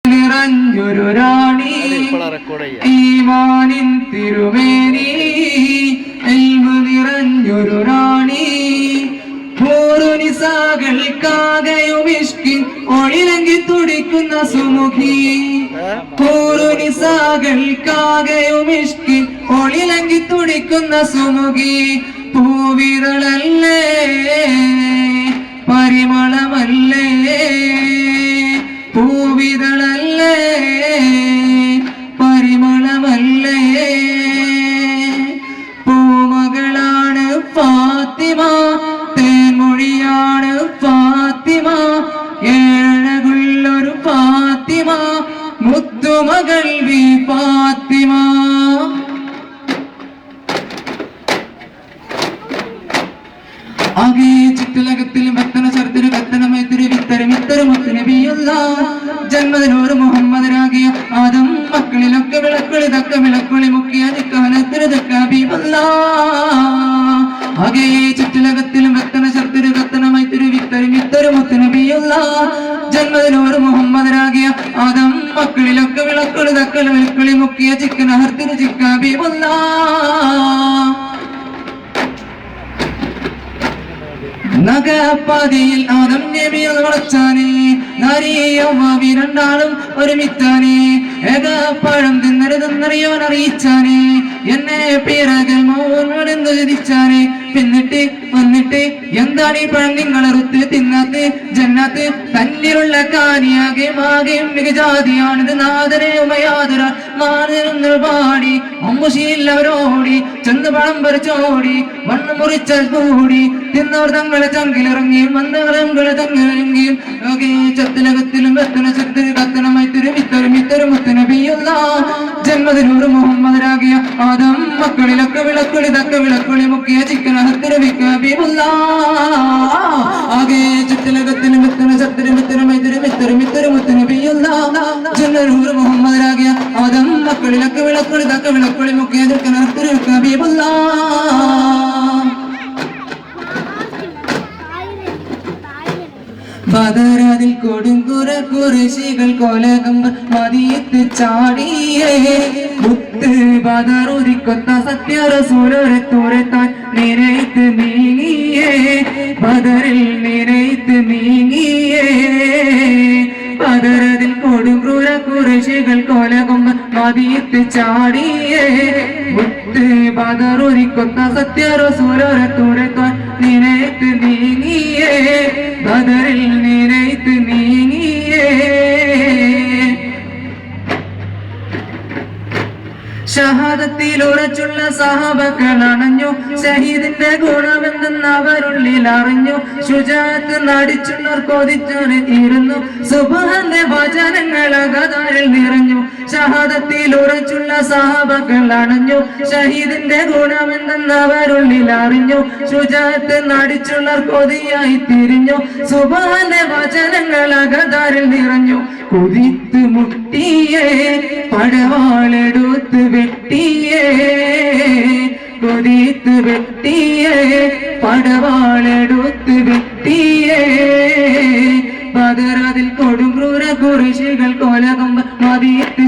നിറഞ്ഞൊരു റാണി ഈമാനിൻ തിരുമേനി ഇൽമു നിറഞ്ഞൊരു റാണി പൂറുനിസാകൾക്കാകെയും ഇഷ്കിൻ ഒളിലങ്കി തുടിക്കുന്ന സുമുഖി പൂറുനിസാകൾക്കാകെയും ഇഷ്കിൻ ഒളിലങ്കി തുടിക്കുന്ന സുമുഖി പൂവിതളല്ലേ പരിമളമല്ലേ പൂവിതളല്ലേ പരിമളമല്ലേ പൂമകളാണ് ഫാത്തിമ തേൻമൊഴിയാണ് ഫാത്തിമ ഏഴകുള്ളൊരു ഫാത്തിമ മുത്തുമകൾ വി ഫാത്തിമ ആകെ ചുറ്റുലകത്തിലും വെത്തന ചെറുത്തിരു കത്തനമൈത്തിരി വിത്തരമിത്തരമൊത്തു നബിയുള്ള ജന്മദിനോട് മുഹമ്മദരാകിയ ആദം മക്കളിലൊക്കെ വിളക്കുളി തക്ക വിളക്കുളി മുക്കിയ നിക്കാനത്തിരു തക്കാബീബല്ല ആകെ ചുറ്റുലകത്തിലും വെത്തന ചെറുത്തിരു കത്തനമൈത്തിരി വിത്തരമിത്തരമൊത്തു നബിയുള്ള ജന്മദിനോട് മുഹമ്മദരാകിയ ആദം മക്കളിലൊക്കെ വിളക്കുളി തക്ക വിളക്കുളി മുക്കിയ ചിക്കനഹർത്തിരു ചിക്കാബീബല്ല നഗപ്പാതിയിൽ ആദം നബിയെ വളച്ചാനേ നാരിയവ്വാവി രണ്ടാളും ഒരുമിച്ചാനേ ഏകപ്പഴം തിന്നരുതെന്നറിയോൻ അറിയിച്ചാനേ എന്നെ പിറകൽ മോനെന്ന് ചിരിച്ചാനേ പിന്നിട്ട് വന്നിട്ട് എന്താണ് ഈ പഴം നിങ്ങളറുത്ത് തിന്നാത്ത് ജന്നാത്ത് തന്നിലുള്ള കാനിയാകെ മാകെയും മികജാതിയാണിത് നാദനെ ഉമയാതുര മാറുന്ന പാടി അമ്മുശീല്ലവരോടി ചെന്ന് പഴം പറിച്ചോടി മണ്ണ് മുറിച്ച കൂടി തിന്നവർ തങ്ങളെ ചങ്കിലിറങ്ങിയും മന്ദകളെ തങ്ങിലിറങ്ങിയും ചത്തിലകത്തിലും വെത്തന ചെത്തിന് കത്തനമായി തിരുമിത്തരുമിത്തരുമുത്തന പെയ്യുള്ള ജന്മദിനൂറ് മുഹമ്മദരാകിയ ആദം മക്കളിലൊക്കെ വിളക്കുളി തക്ക വിളക്കുളി മുക്കിയ ചിക്കനഹത്തിരുമിക്കബീബുള്ള ആകെ ചത്തിലകത്തിലും വെത്തന ചത്തിരുമിത്തരമായി തിരുമിത്തരുമിത്തരുമുത്തന പെയ്യുള്ള ജന്മദിനൂറ് മുഹമ്മദരാകിയ ആദം മക്കളിലൊക്കെ വിളക്കുളി തക്ക വിളക്കുളി മുക്കിയ ചിക്കനഹത്തിരുമിക്കബീബുള്ള ബദറിൽ കൊടുങ്കുറ കുറശികൾ കൊലകമ്പ് മതിയത്ത് ചാടിയേ മുത്ത് ബദറുരിക്കൊത്ത സത്യറസൂലരെ തുരത്താൻ നിരയത്ത് നീങ്ങിയേ ബദറിൽ നിരയത്ത് നീങ്ങിയേ ബദറിൽ കൊടുങ്കുറ കുറശികൾ കൊലകമ്പ് മതിയത്ത് ചാടിയേ മുത്ത് ബദറുരിക്കൊത്ത സത്യറസൂലരെ തുരത്താൻ നിരയത്ത് നീങ്ങിയേ ബദറിൽ നിരയത്ത് നീങ്ങിയേ ഷഹാദത്തിൽ ഉറച്ചുള്ള സഹാബക്കൾ അണഞ്ഞു ഷഹീദിന്റെ ഗുണമെന്തെന്ന് അവരുള്ളിൽ അറിഞ്ഞു ശുജാഅത്ത് നടിച്ചുള്ളവർ കൊതിച്ചറിഞ്ഞിരുന്നു സുബ്ഹാന്റെ വചനങ്ങൾ അകതാരിൽ നിറഞ്ഞു ഷഹാദത്തിൽ ഉറച്ചുള്ള സഹാബക്കൾ അണഞ്ഞു ഷഹീദിന്റെ ഗുണമെന്തെന്ന് അവരുള്ളിൽ അറിഞ്ഞു ശുജാഅത്ത് നടിച്ചുള്ളവർ കൊതിയായി തിരിഞ്ഞു സുബ്ഹാന്റെ വചനങ്ങൾ അകതാരിൽ നിറഞ്ഞു കുതിത്ത് മുട്ടിയേ പടവാളെടുത്ത് വെട്ടിയേ കൊതിത്ത് വെട്ടിയേ പടവാളെടു